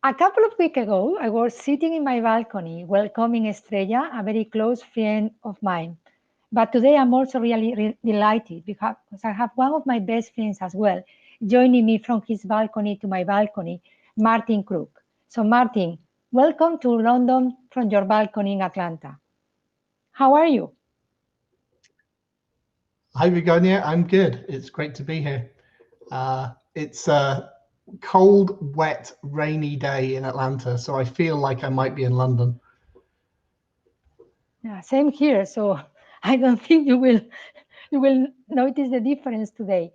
A couple of weeks ago, I was sitting in my balcony welcoming Estrella, a very close friend of mine. But today I'm also really delighted because I have one of my best friends as well, joining me from his balcony to my balcony, Martin Crook. So Martin, welcome to London from your balcony in Atlanta. How are you? Hi, Begonia. I'm good. It's great to be here. It's a cold, wet, rainy day in Atlanta, so I feel like I might be in London. Yeah, same here. So I don't think you will notice the difference today.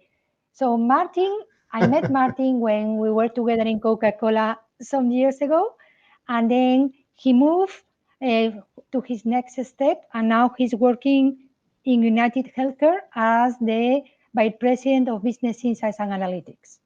So Martin, I met Martin when we were together in Coca-Cola some years ago, and then he moved uh, to his next step, and now he's working in United Healthcare as the Vice President of Business Insights and Analytics.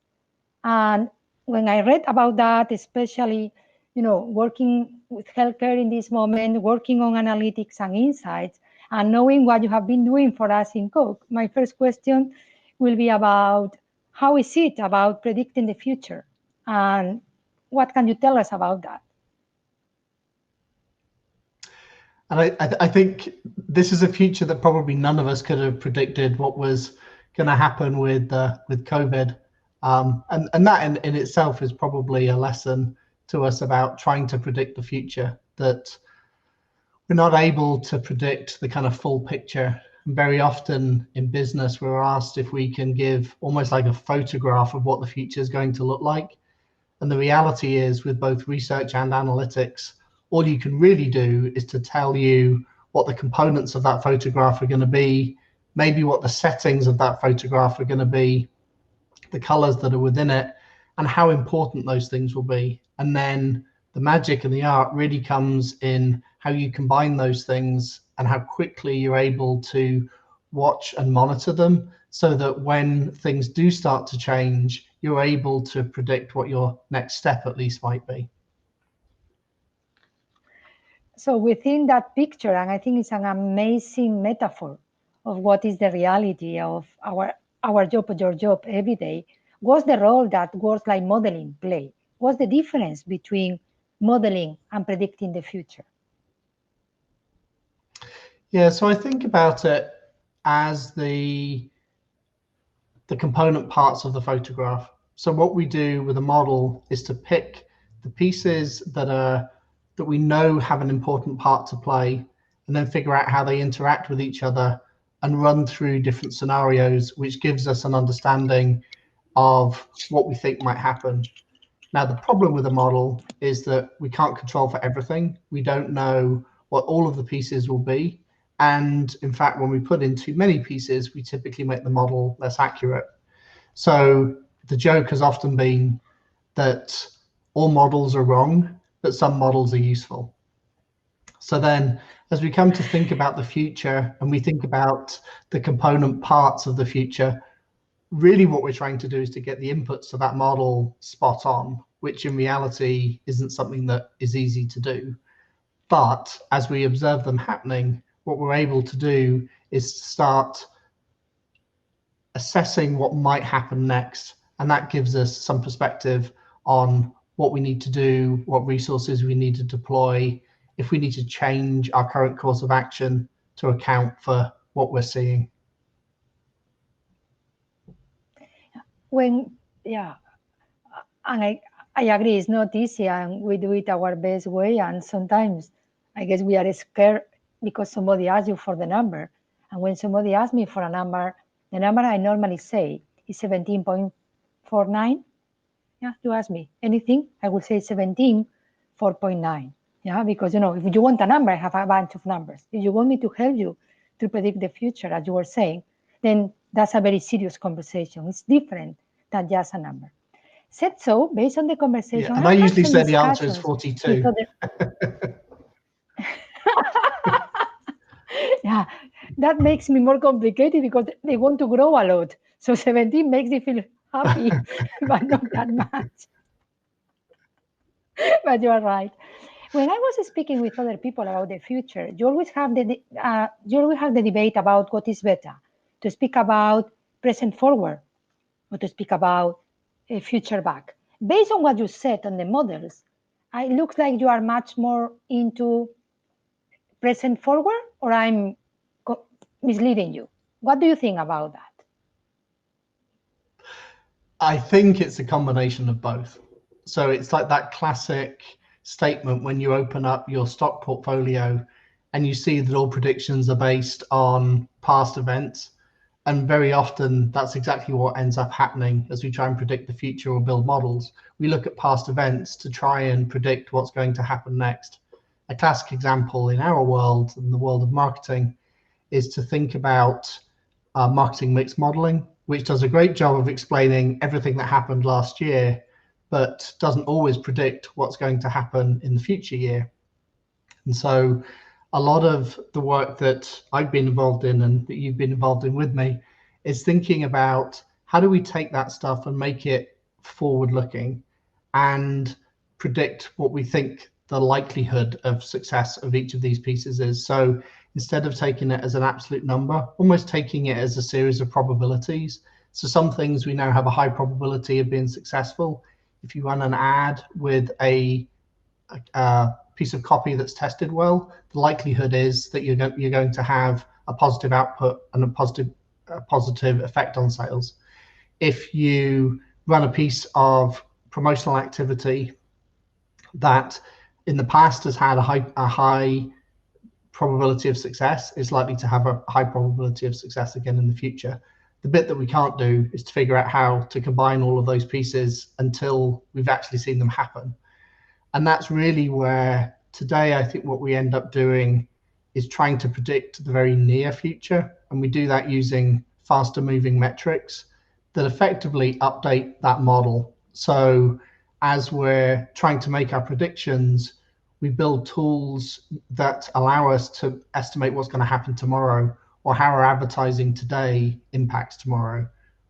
And when I read about that, especially, working with healthcare in this moment, working on analytics and insights, and knowing what you have been doing for us in Coke, my first question will be about how is it about predicting the future? And what can you tell us about that? And I think this is a future that probably none of us could have predicted what was going to happen with COVID. And that in itself is probably a lesson to us about trying to predict the future, that we're not able to predict the kind of full picture. And very often in business, we're asked if we can give almost like a photograph of what the future is going to look like. And the reality is, with both research and analytics, all you can really do is to tell you what the components of that photograph are going to be, maybe what the settings of that photograph are going to be, the colors that are within it, and how important those things will be. And then the magic and the art really comes in how you combine those things and how quickly you're able to watch and monitor them, so that when things do start to change, you're able to predict what your next step at least might be. So within that picture, and I think it's an amazing metaphor of what is the reality of our job or your job every day, what's the role that words like modeling play? What's the difference between modeling and predicting the future? Yeah, so I think about it as the component parts of the photograph. So what we do with a model is to pick the pieces that we know have an important part to play, and then figure out how they interact with each other and run through different scenarios, which gives us an understanding of what we think might happen. Now, the problem with a model is that we can't control for everything. We don't know what all of the pieces will be. And in fact, when we put in too many pieces, we typically make the model less accurate. So the joke has often been that all models are wrong, but some models are useful. So then as we come to think about the future and we think about the component parts of the future, really what we're trying to do is to get the inputs to that model spot on, which in reality isn't something that is easy to do. But as we observe them happening, what we're able to do is start assessing what might happen next. And that gives us some perspective on what we need to do, what resources we need to deploy, if we need to change our current course of action to account for what we're seeing. Yeah, and I agree, it's not easy, and we do it our best way, and sometimes I guess we are scared because somebody asks you for the number. And when somebody asks me for a number, the number I normally say is 17.49. Yeah, you ask me anything, I will say 17.4.9. Yeah, because if you want a number, I have a bunch of numbers. If you want me to help you to predict the future, as you were saying, then that's a very serious conversation. It's different than just a number. Said so, based on the conversation, Yeah, and I usually say the answer is 42. Yeah, that makes me more complicated because they want to grow a lot. So 17 makes me feel happy, but not that much. But you are right. When I was speaking with other people about the future, you always have the debate about what is better, to speak about present forward or to speak about a future back. Based on what you said on the models, It looks like you are much more into present forward, or I'm misleading you. What do you think about that? I think it's a combination of both. So it's like that classic statement when you open up your stock portfolio and you see that all predictions are based on past events. And very often that's exactly what ends up happening as we try and predict the future or build models. We look at past events to try and predict what's going to happen next. A classic example in our world, in the world of marketing, is to think about marketing mix modeling, which does a great job of explaining everything that happened last year, but doesn't always predict what's going to happen in the future year. And so a lot of the work that I've been involved in and that you've been involved in with me is thinking about how do we take that stuff and make it forward looking and predict what we think the likelihood of success of each of these pieces is. So instead of taking it as an absolute number, almost taking it as a series of probabilities. So some things we now have a high probability of being successful. If you run an ad with a piece of copy that's tested well, the likelihood is that you're going to have a positive output and a positive effect on sales. If you run a piece of promotional activity that in the past has had a high probability of success, is likely to have a high probability of success again in the future. The bit that we can't do is to figure out how to combine all of those pieces until we've actually seen them happen. And that's really where today I think what we end up doing is trying to predict the very near future. And we do that using faster moving metrics that effectively update that model. So as we're trying to make our predictions, we build tools that allow us to estimate what's going to happen tomorrow or how our advertising today impacts tomorrow,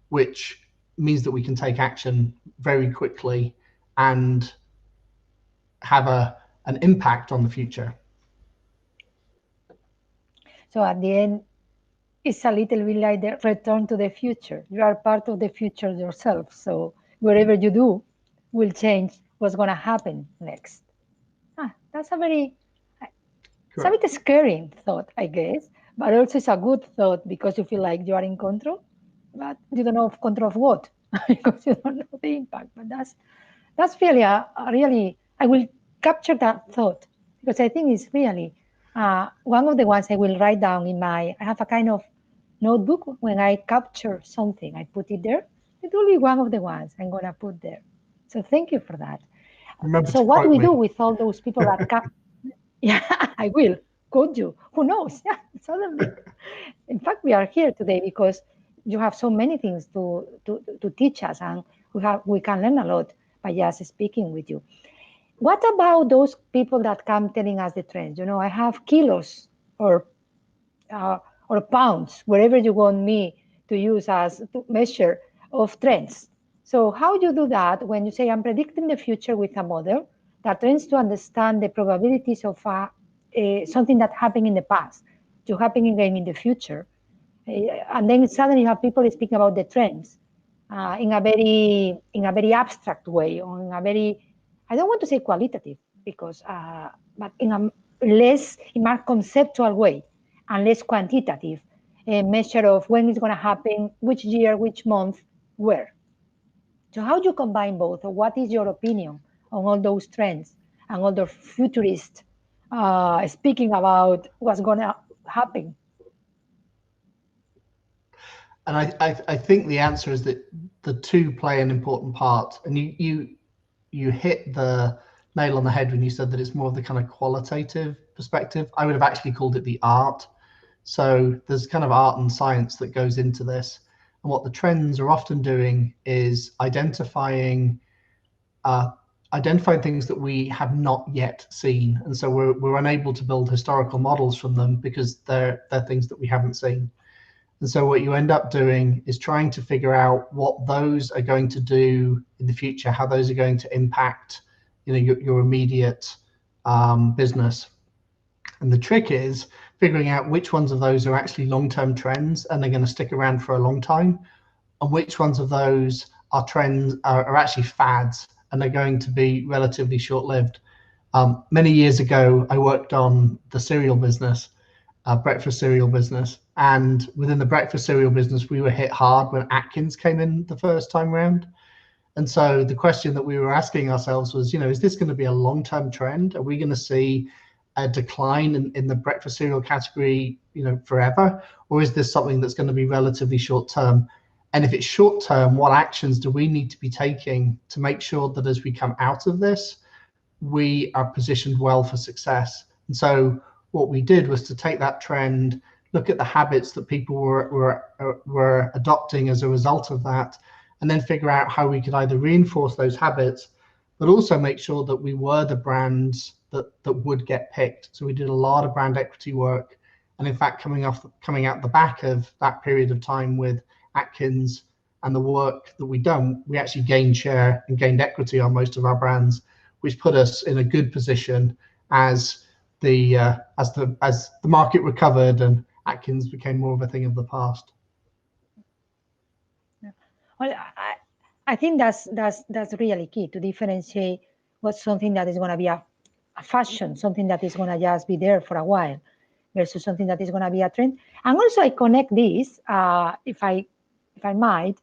which means that we can take action very quickly and have an impact on the future. So at the end, it's a little bit like the return to the future. You are part of the future yourself. So whatever you do will change what's going to happen next. That's a very, it's a bit scary thought, I guess, but also it's a good thought because you feel like you are in control, but you don't know control of what because you don't know the impact. But that's really really, I will capture that thought because I think it's really one of the ones I will write down I have a kind of notebook. When I capture something, I put it there. It will be one of the ones I'm going to put there. So thank you for that. Remember so to what quote we me. do with all those people that yeah, I will quote you. Who knows? Yeah, suddenly. In fact, we are here today because you have so many things to teach us, and we can learn a lot by just speaking with you. What about those people that come telling us the trends? I have kilos or pounds, wherever you want me to use as to measure of trends. So how do you do that when you say I'm predicting the future with a model that tends to understand the probabilities of something that happened in the past to happen again in the future, and then suddenly you have people speaking about the trends in a very abstract way, or in a very, I don't want to say qualitative because but in a more conceptual way and less quantitative measure of when it's going to happen, which year, which month, where. So how do you combine both? Or what is your opinion on all those trends and all the futurists speaking about what's going to happen? And I think the answer is that the two play an important part. And you hit the nail on the head when you said that it's more of the kind of qualitative perspective. I would have actually called it the art. So there's kind of art and science that goes into this. And what the trends are often doing is identifying things that we have not yet seen. And so we're unable to build historical models from them because they're things that we haven't seen. And so what you end up doing is trying to figure out what those are going to do in the future, how those are going to impact, your immediate business. And the trick is figuring out which ones of those are actually long-term trends and they're going to stick around for a long time, and which ones of those are trends are actually fads and they're going to be relatively short-lived. Many years ago, I worked on the cereal business, breakfast cereal business. And within the breakfast cereal business, we were hit hard when Atkins came in the first time round. And so the question that we were asking ourselves was, is this going to be a long-term trend? Are we going to see a decline in the breakfast cereal category, forever? Or is this something that's going to be relatively short-term? And if it's short-term, what actions do we need to be taking to make sure that as we come out of this, we are positioned well for success? And so what we did was to take that trend, look at the habits that people were adopting as a result of that, and then figure out how we could either reinforce those habits, but also make sure that we were the brands that would get picked. So we did a lot of brand equity work. And in fact, coming out the back of that period of time with Atkins and the work that we've done, we actually gained share and gained equity on most of our brands, which put us in a good position as the market recovered and Atkins became more of a thing of the past. Well, I think that's really key, to differentiate what's something that is going to be a fashion, something that is going to just be there for a while, versus something that is going to be a trend. And also I connect this, if I might,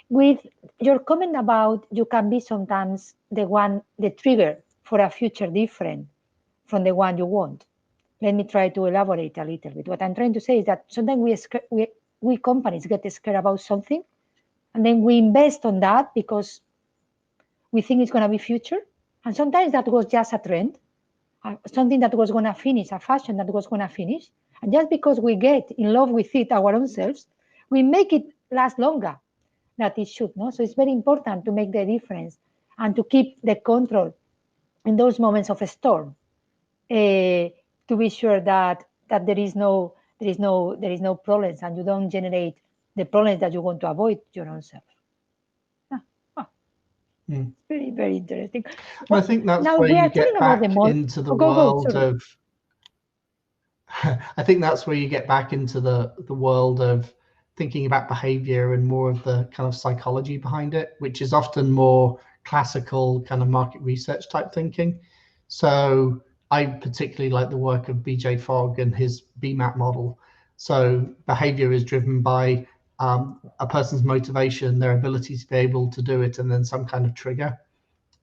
with your comment about you can be sometimes the trigger for a future different from the one you want. Let me try to elaborate a little bit. What I'm trying to say is that sometimes we companies get scared about something, and then we invest on that because we think it's going to be future. And sometimes that was just a trend, something that was going to finish, a fashion that was going to finish. And just because we get in love with it our own selves, we make it last longer than it should. No? So it's very important to make the difference and to keep the control in those moments of a storm, to be sure that there is no problems, and you don't generate the problems that you want to avoid your own self. Very, very interesting. Well, I think that's where you get back into the world of. I think that's where you get back into the world of thinking about behavior and more of the kind of psychology behind it, which is often more classical kind of market research type thinking. So I particularly like the work of BJ Fogg and his BMAT model. So behavior is driven by a person's motivation, their ability to be able to do it, and then some kind of trigger.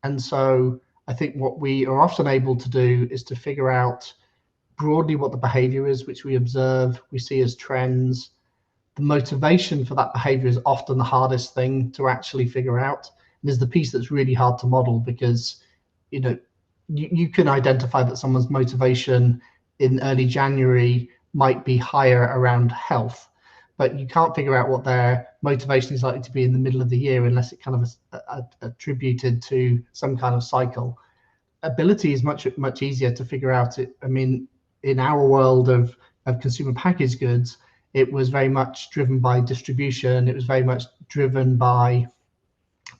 And so I think what we are often able to do is to figure out broadly what the behavior is, which we observe, we see as trends. The motivation for that behavior is often the hardest thing to actually figure out. And is the piece that's really hard to model, because you can identify that someone's motivation in early January might be higher around health, but you can't figure out what their motivation is likely to be in the middle of the year unless it kind of is attributed to some kind of cycle. Ability is much easier to figure out. I mean, in our world of consumer packaged goods, it was very much driven by distribution. It was very much driven by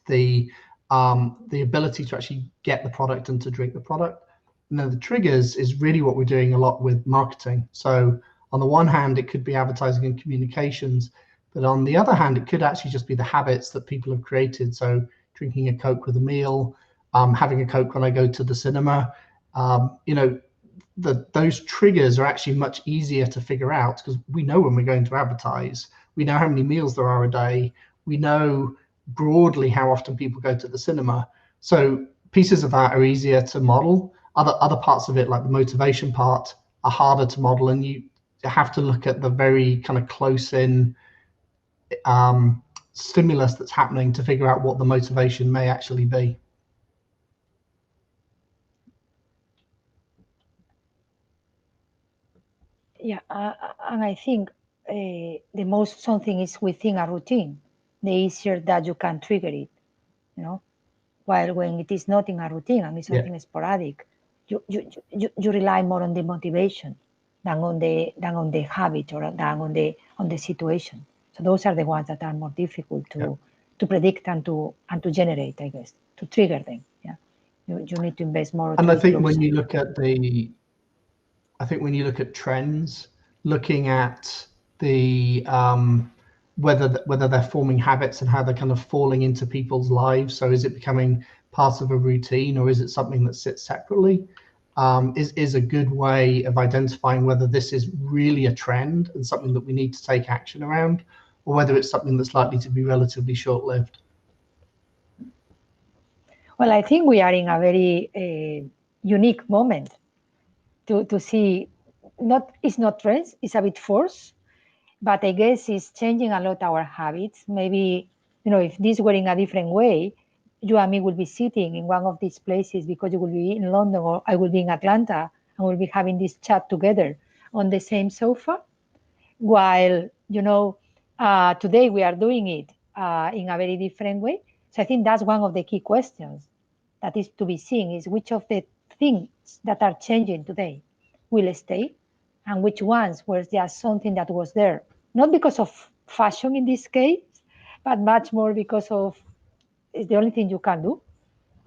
the ability to actually get the product and to drink the product. And then the triggers is really what we're doing a lot with marketing. So on the one hand, it could be advertising and communications, but on the other hand, it could actually just be the habits that people have created. So drinking a Coke with a meal, having a Coke when I go to the cinema. Those triggers are actually much easier to figure out because we know when we're going to advertise. We know how many meals there are a day. We know broadly how often people go to the cinema. So pieces of that are easier to model. Other parts of it, like the motivation part, are harder to model, and you have to look at the very kind of close in stimulus that's happening to figure out what the motivation may actually be. Yeah, and I think the most something is within a routine, the easier that you can trigger it, while when it is not in a routine and it's something sporadic, you rely more on the motivation than on the habit or than on the situation. So those are the ones that are more difficult to predict and to generate, I guess, to trigger them. Yeah, you need to invest more. And I think when you look at trends, looking at the whether they're forming habits and how they're kind of falling into people's lives. So is it becoming part of a routine, or is it something that sits separately? Is a good way of identifying whether this is really a trend and something that we need to take action around, or whether it's something that's likely to be relatively short-lived. Well, I think we are in a very unique moment to see, it's not trends, it's a bit forced, but I guess it's changing a lot our habits. Maybe, if this were in a different way, you and me will be sitting in one of these places because you will be in London or I will be in Atlanta, and we'll be having this chat together on the same sofa. While, today we are doing it in a very different way. So I think that's one of the key questions that is to be seen, is which of the things that are changing today will stay and which ones were just something that was there, not because of fashion in this case, but much more because of it's the only thing you can do,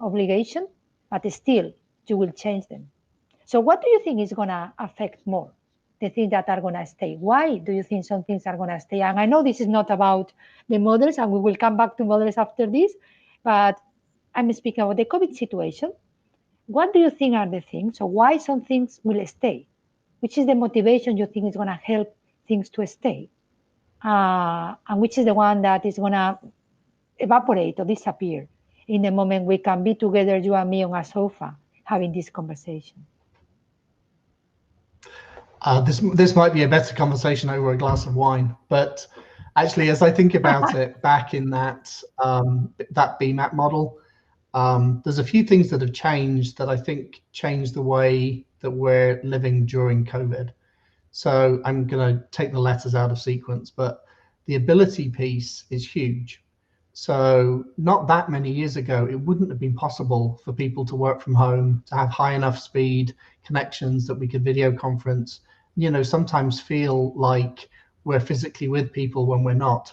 obligation, but still you will change them. So what do you think is going to affect more? The things that are going to stay. Why do you think some things are going to stay? And I know this is not about the models, and we will come back to models after this, but I'm speaking about the COVID situation. What do you think are the things? So why some things will stay? Which is the motivation you think is going to help things to stay? And which is the one that is going to evaporate or disappear in the moment we can be together, you and me, on a sofa, having this conversation? This might be a better conversation over a glass of wine, but actually, as I think about it, back in that BMAP model, there's a few things that have changed that I think changed the way that we're living during COVID. So I'm going to take the letters out of sequence, but the ability piece is huge. So not that many years ago, it wouldn't have been possible for people to work from home, to have high enough speed connections that we could video conference, sometimes feel like we're physically with people when we're not.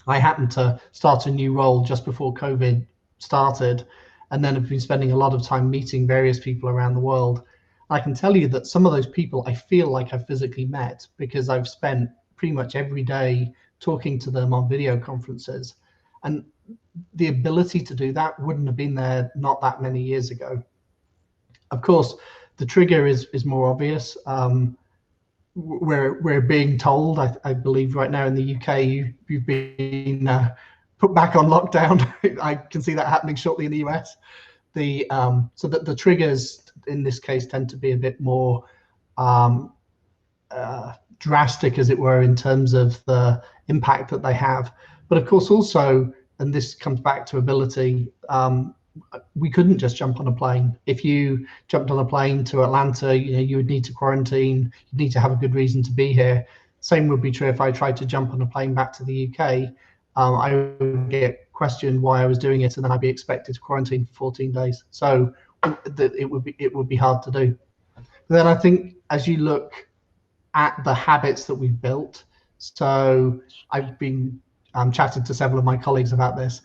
I happened to start a new role just before COVID started, and then have been spending a lot of time meeting various people around the world. I can tell you that some of those people I feel like I've physically met because I've spent pretty much every day talking to them on video conferences. And the ability to do that wouldn't have been there not that many years ago. Of course, the trigger is more obvious. We're being told, I believe right now in the UK, you've been put back on lockdown. I can see that happening shortly in the US. So that the triggers in this case tend to be a bit more drastic, as it were, in terms of the impact that they have. But of course also, and this comes back to ability, we couldn't just jump on a plane. If you jumped on a plane to Atlanta, you would need to quarantine, you'd need to have a good reason to be here. Same would be true if I tried to jump on a plane back to the UK. I would get questioned why I was doing it, and then I'd be expected to quarantine for 14 days. So it would be hard to do. But then I think as you look at the habits that we've built, so I've been chatting to several of my colleagues about this,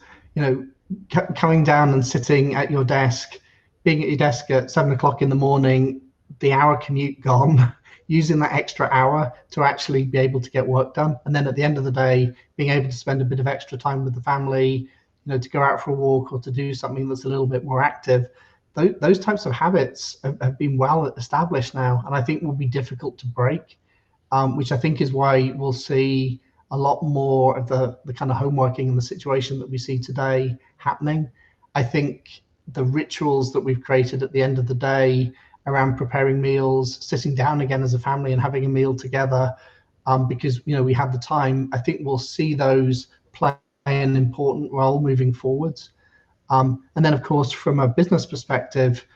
coming down and sitting at your desk, being at your desk at 7 o'clock in the morning, the hour commute gone, using that extra hour to actually be able to get work done. And then at the end of the day, being able to spend a bit of extra time with the family, to go out for a walk or to do something that's a little bit more active. Those types of habits have been well established now, and I think will be difficult to break, which I think is why we'll see a lot more of the kind of homeworking and the situation that we see today happening. I think the rituals that we've created at the end of the day around preparing meals, sitting down again as a family and having a meal together, because we have the time, I think we'll see those play an important role moving forwards. And then of course, from a business perspective,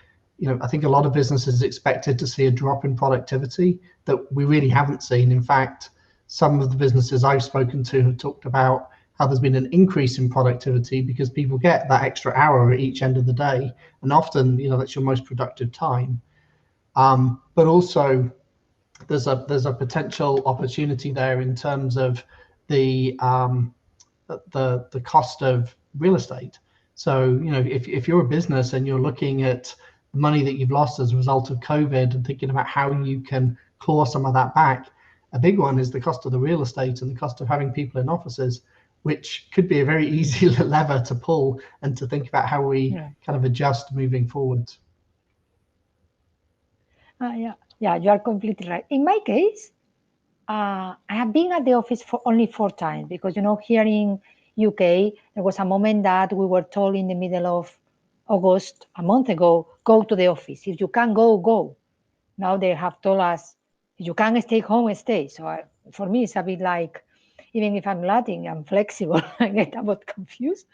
I think a lot of businesses expected to see a drop in productivity that we really haven't seen. In fact, some of the businesses I've spoken to have talked about how there's been an increase in productivity because people get that extra hour at each end of the day, and often that's your most productive time. But also there's a potential opportunity there in terms of the cost of real estate. So if you're a business and you're looking at the money that you've lost as a result of COVID and thinking about how you can claw some of that back, a big one is the cost of the real estate and the cost of having people in offices. which could be a very easy lever to pull and to think about how we kind of adjust moving forward. Yeah, you are completely right. In my case, I have been at the office for only 4 times because, you know, here in UK, there was a moment that we were told in the middle of August, a month ago, go to the office. If you can go, go. Now they have told us, if you can stay home, stay. So for me, it's a bit like, even if I'm Latin, I'm flexible. I get a bit confused.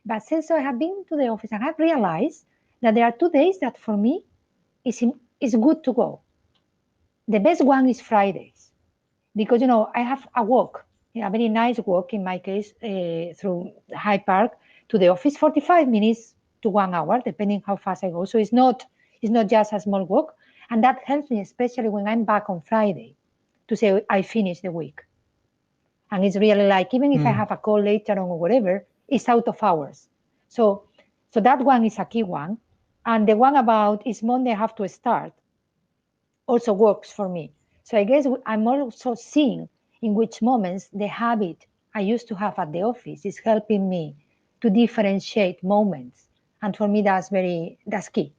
But since I have been to the office, I have realized that there are 2 days that for me is good to go. The best one is Fridays, because, you know, I have a walk, a very nice walk in my case, through Hyde Park to the office, 45 minutes to 1 hour, depending how fast I go. So it's not just a small walk, and that helps me, especially when I'm back on Friday, to say I finished the week. And it's really like, even if I have a call later on or whatever, it's out of hours. So that one is a key one. And the one about is Monday I have to start also works for me. So I guess I'm also seeing in which moments the habit I used to have at the office is helping me to differentiate moments. And for me, that's key,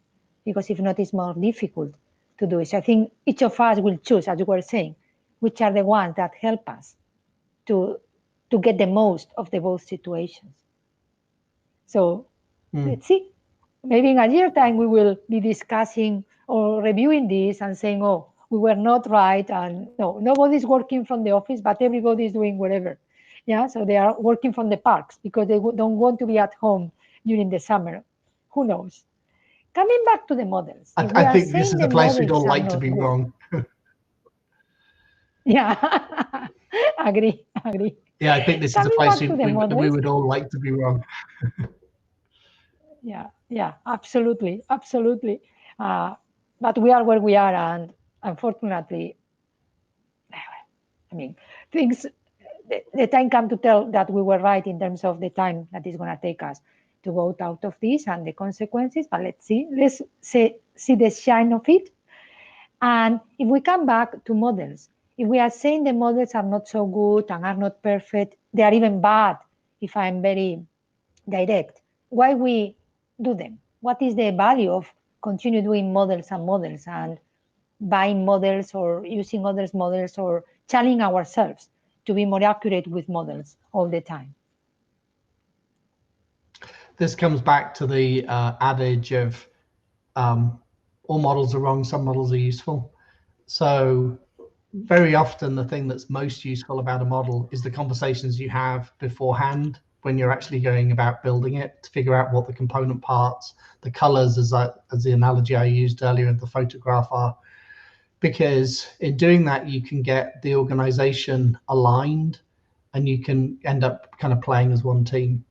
because if not, it's more difficult to do it. So I think each of us will choose, as you were saying, which are the ones that help us to get the most of the both situations. So let's see. Maybe in a year time, we will be discussing or reviewing this and saying, oh, we were not right. And no, nobody's working from the office, but everybody's doing whatever. Yeah, so they are working from the parks because they don't want to be at home during the summer. Who knows? Coming back to the models. I think this is a place we'd all like to be wrong. Yeah, agree. Yeah, I think this is a place we would all like to be wrong. Yeah, absolutely. But we are where we are, and unfortunately, I mean, things, the time come to tell that we were right in terms of the time that it's going to take us to go out of this and the consequences. But let's see the shine of it. And if we come back to models, if we are saying the models are not so good and are not perfect, they are even bad, if I'm very direct, why we do them? What is the value of continue doing models and buying models or using others' models or challenging ourselves to be more accurate with models all the time? This comes back to the adage of all models are wrong, some models are useful. So very often the thing that's most useful about a model is the conversations you have beforehand when you're actually going about building it, to figure out what the component parts, the colors, as the analogy I used earlier of the photograph are. Because in doing that, you can get the organization aligned and you can end up kind of playing as one team.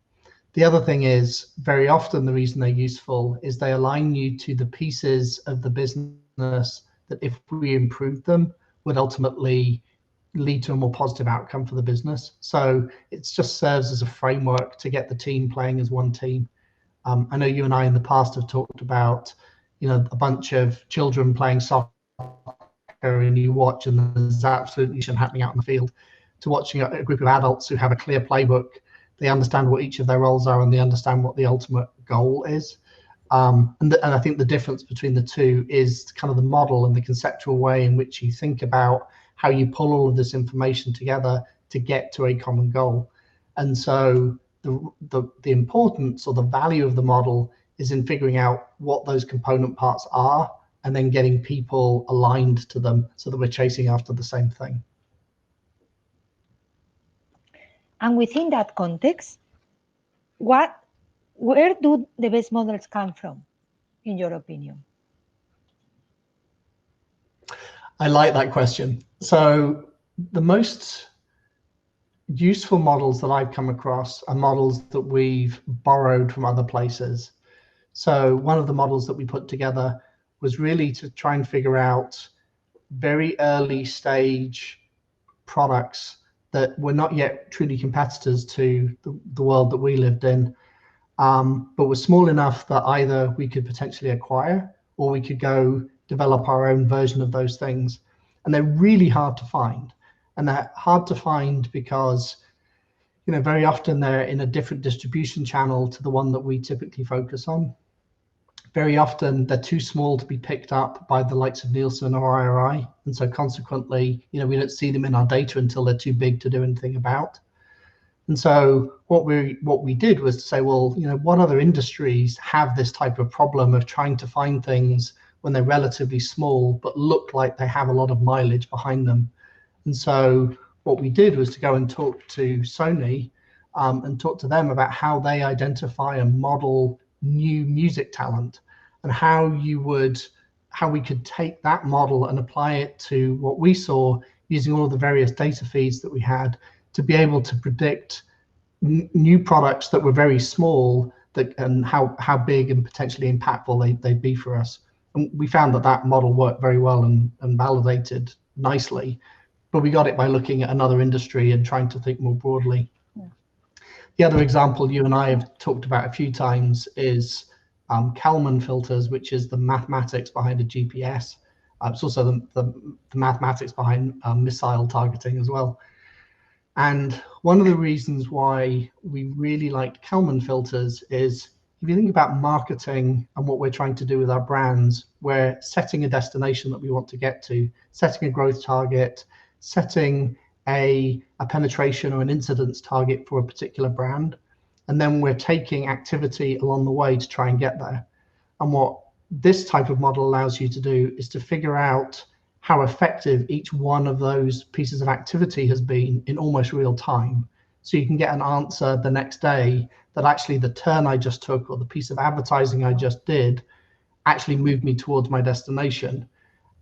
The other thing is, very often the reason they're useful is they align you to the pieces of the business that, if we improve them, would ultimately lead to a more positive outcome for the business. So it just serves as a framework to get the team playing as one team. I know you and I in the past have talked about, you know, a bunch of children playing soccer and you watch and there's absolutely nothing happening out in the field, to watching a group of adults who have a clear playbook. They understand what each of their roles are and they understand what the ultimate goal is. And I think the difference between the two is kind of the model and the conceptual way in which you think about how you pull all of this information together to get to a common goal. And so the importance or the value of the model is in figuring out what those component parts are and then getting people aligned to them so that we're chasing after the same thing. And within that context, where do the best models come from, in your opinion? I like that question. So the most useful models that I've come across are models that we've borrowed from other places. So one of the models that we put together was really to try and figure out very early stage products that were not yet truly competitors to the world that we lived in, but were small enough that either we could potentially acquire or we could go develop our own version of those things. And they're really hard to find. And they're hard to find because, very often they're in a different distribution channel to the one that we typically focus on. Very often they're too small to be picked up by the likes of Nielsen or IRI. And so consequently, we don't see them in our data until they're too big to do anything about. And so what we did was to say, well, what other industries have this type of problem of trying to find things when they're relatively small, but look like they have a lot of mileage behind them. And so what we did was to go and talk to Sony and talk to them about how they identify and model new music talent, and how we could take that model and apply it to what we saw using all of the various data feeds that we had to be able to predict new products that were very small, and how big and potentially impactful they'd be for us. And we found that model worked very well and validated nicely, but we got it by looking at another industry and trying to think more broadly. Yeah. The other example you and I have talked about a few times is Kalman filters, which is the mathematics behind a GPS. It's also the mathematics behind missile targeting as well. And one of the reasons why we really liked Kalman filters is, if you think about marketing and what we're trying to do with our brands, we're setting a destination that we want to get to, setting a growth target, setting a penetration or an incidence target for a particular brand. And then we're taking activity along the way to try and get there. And what this type of model allows you to do is to figure out how effective each one of those pieces of activity has been in almost real time. So you can get an answer the next day that actually the turn I just took or the piece of advertising I just did actually moved me towards my destination.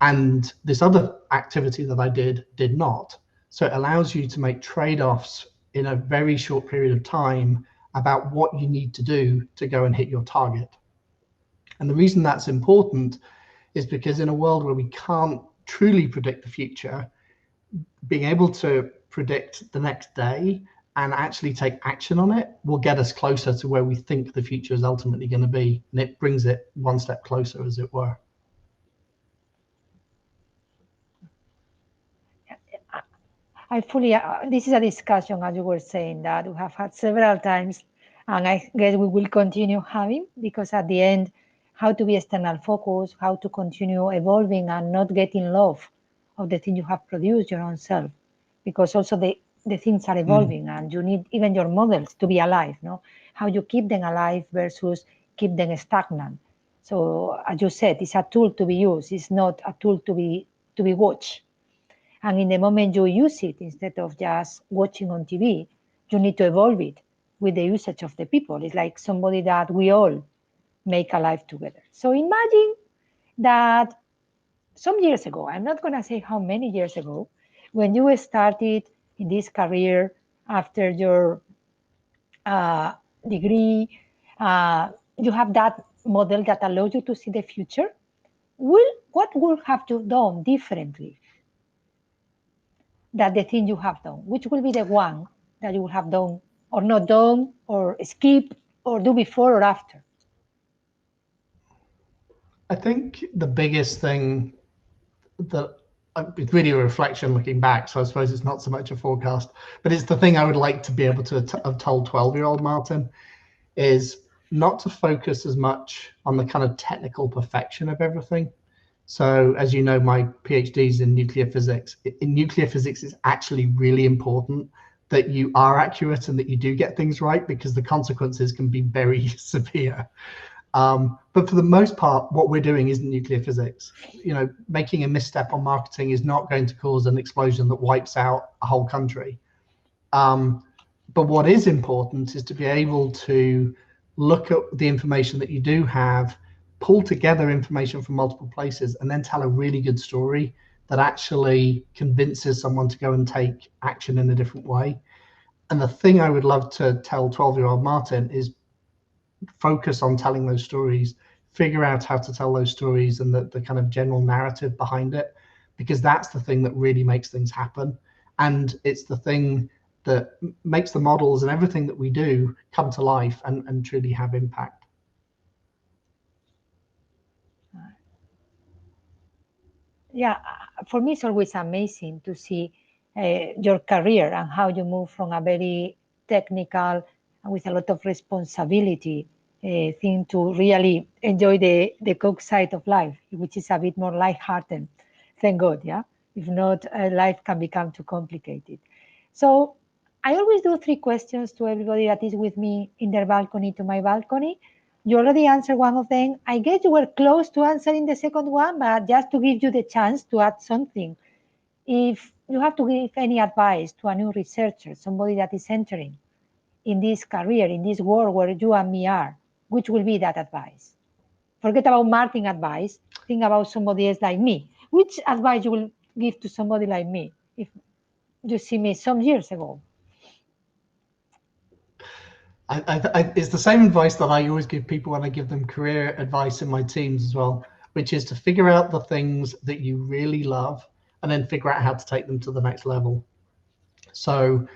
And this other activity that I did not. So it allows you to make trade-offs in a very short period of time about what you need to do to go and hit your target. And the reason that's important is because in a world where we can't truly predict the future, being able to predict the next day and actually take action on it will get us closer to where we think the future is ultimately going to be. And it brings it one step closer, as it were. I fully, this is a discussion, as you were saying, that we have had several times, and I guess we will continue having, because at the end, how to be external focused, how to continue evolving and not get in love of the thing you have produced your own self, because also the things are evolving and you need even your models to be alive, no? How you keep them alive versus keep them stagnant. So as you said, it's a tool to be used, it's not a tool to be watched. And in the moment you use it, instead of just watching on TV, you need to evolve it with the usage of the people. It's like somebody that we all make alive together. So imagine that some years ago, I'm not going to say how many years ago, when you started in this career after your degree, you have that model that allows you to see the future. What would have you done differently than the thing you have done? Which will be the one that you will have done or not done or skip or do before or after? I think the biggest thing that it's really a reflection looking back, so I suppose it's not so much a forecast, but it's the thing I would like to be able to have told 12-year-old Martin, is not to focus as much on the kind of technical perfection of everything. So as you know, my PhD is in nuclear physics. In nuclear physics, it's actually really important that you are accurate and that you do get things right, because the consequences can be very severe. But for the most part, what we're doing isn't nuclear physics. Making a misstep on marketing is not going to cause an explosion that wipes out a whole country. But what is important is to be able to look at the information that you do have, pull together information from multiple places, and then tell a really good story that actually convinces someone to go and take action in a different way. And the thing I would love to tell 12-year-old Martin is focus on telling those stories, figure out how to tell those stories and the kind of general narrative behind it, because that's the thing that really makes things happen. And it's the thing that makes the models and everything that we do come to life and truly have impact. Yeah, for me, it's always amazing to see your career and how you move from a very technical and with a lot of responsibility thing to really enjoy the Coke side of life, which is a bit more lighthearted. Thank God, yeah. If not, life can become too complicated. So I always do 3 questions to everybody that is with me in their balcony to my balcony. You already answered one of them. I guess you were close to answering the second one, but just to give you the chance to add something. If you have to give any advice to a new researcher, somebody that is entering in this career, in this world where you and me are, which will be that advice? Forget about Martin advice. Think about somebody else like me. Which advice you will give to somebody like me if you see me some years ago? It's the same advice that I always give people when I give them career advice in my teams as well, which is to figure out the things that you really love and then figure out how to take them to the next level. So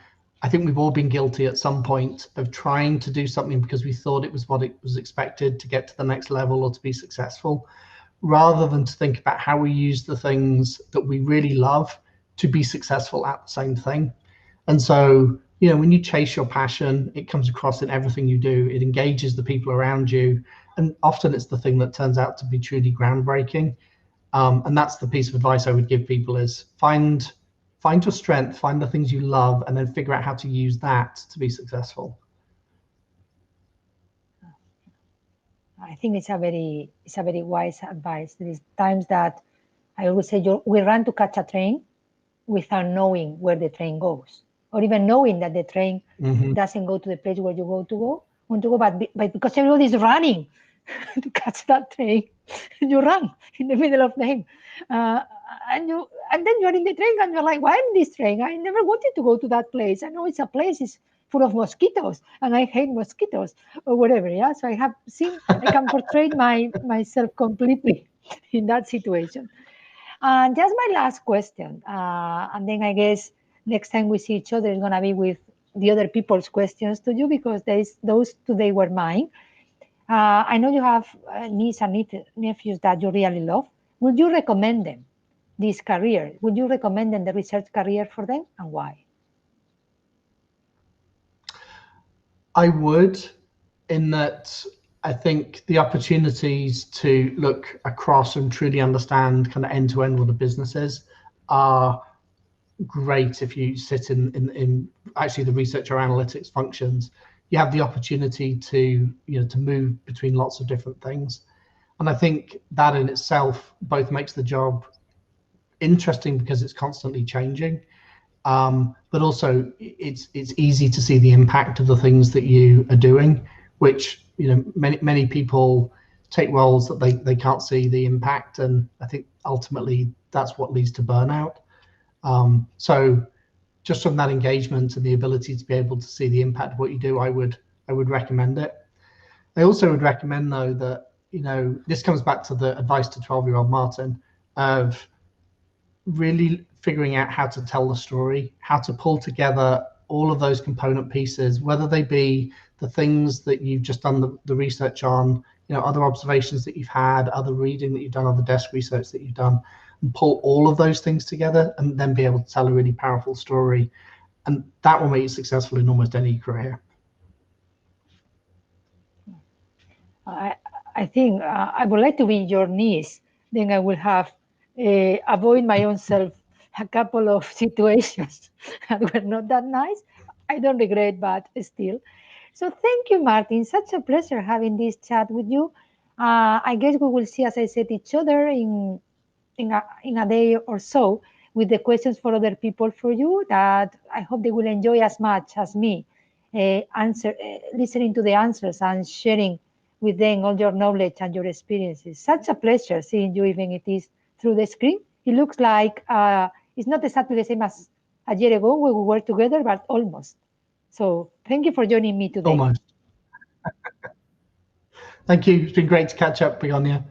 I think we've all been guilty at some point of trying to do something because we thought it was what it was expected to get to the next level or to be successful, rather than to think about how we use the things that we really love to be successful at the same thing. And so, when you chase your passion, it comes across in everything you do. It engages the people around you. And often it's the thing that turns out to be truly groundbreaking. And that's the piece of advice I would give people is find your strength, find the things you love, and then figure out how to use that to be successful. I think it's a very wise advice. There is times that I always say we run to catch a train without knowing where the train goes, or even knowing that the train doesn't go to the place where you want to go, but because everybody is running to catch that train, you run in the middle of them, and then you're in the train and you're like, why in this train? I never wanted to go to that place. I know it's a place, it's full of mosquitoes, and I hate mosquitoes, or whatever. Yeah, so I can portray myself completely in that situation. And just my last question, and then I guess next time we see each other is going to be with the other people's questions to you, because those today were mine. I know you have nieces and nephews that you really love. Would you recommend them this career? Would you recommend them the research career for them, and why? I would, in that I think the opportunities to look across and truly understand kind of end to end what a business is are great. If you sit in actually the research or analytics functions, you have the opportunity to to move between lots of different things, and I think that in itself both makes the job interesting because it's constantly changing, but also it's easy to see the impact of the things that you are doing, which many people take roles that they can't see the impact, and I think ultimately that's what leads to burnout. So just from that engagement and the ability to be able to see the impact of what you do, I would recommend it. I also would recommend, though, that this comes back to the advice to 12-year-old Martin of really figuring out how to tell the story, how to pull together all of those component pieces, whether they be the things that you've just done the research on, other observations that you've had, other reading that you've done, other desk research that you've done, and pull all of those things together and then be able to tell a really powerful story. And that will make you successful in almost any career. I think I would like to be your niece. Then I will have avoid my own self a couple of situations that were not that nice. I don't regret, but still. So thank you, Martin. Such a pleasure having this chat with you. I guess we will see, as I said, each other in a day or so with the questions for other people for you that I hope they will enjoy as much as me listening to the answers and sharing with them all your knowledge and your experiences. Such a pleasure seeing you, even if it is through the screen. It looks like it's not exactly the same as a year ago when we were together, but almost. So thank you for joining me today. Almost. Thank you. It's been great to catch up, Begonia.